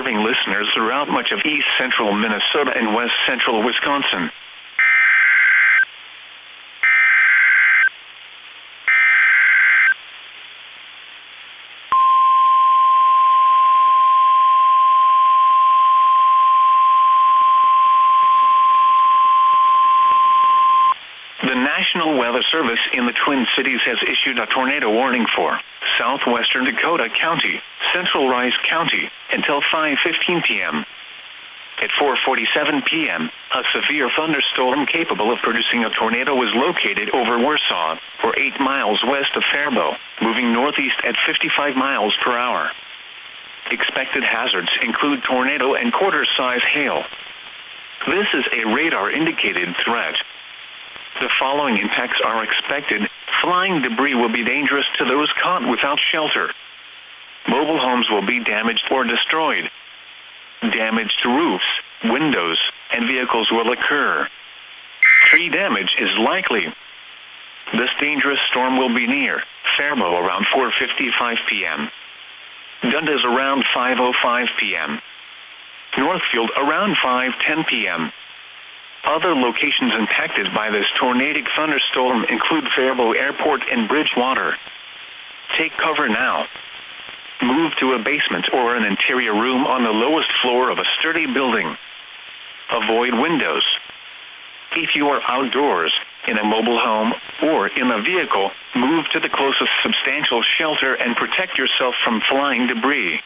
serving listeners throughout much of east central Minnesota and west central Wisconsin. The National Weather Service in the Twin Cities has issued a tornado warning for southwestern Dakota County, central Rice County, until 5:15 p.m. At 4:47 p.m., a severe thunderstorm capable of producing a tornado was located over Warsaw, or 8 miles west of Faribault, moving northeast at 55 miles per hour. Expected hazards include tornado and quarter-size hail. This is a radar-indicated threat. The following impacts are expected. Flying debris will be dangerous to those caught without shelter. Mobile homes will be damaged or destroyed. Damage to roofs, windows, and vehicles will occur. Tree damage is likely. This dangerous storm will be near Faribault around 4:55 p.m. Dundas around 5:05 p.m. Northfield around 5:10 p.m. Other locations impacted by this tornadic thunderstorm include Faribault Airport and Bridgewater. Take cover now. Move to a basement or an interior room on the lowest floor of a sturdy building. Avoid windows. If you are outdoors, in a mobile home, or in a vehicle, move to the closest substantial shelter and protect yourself from flying debris.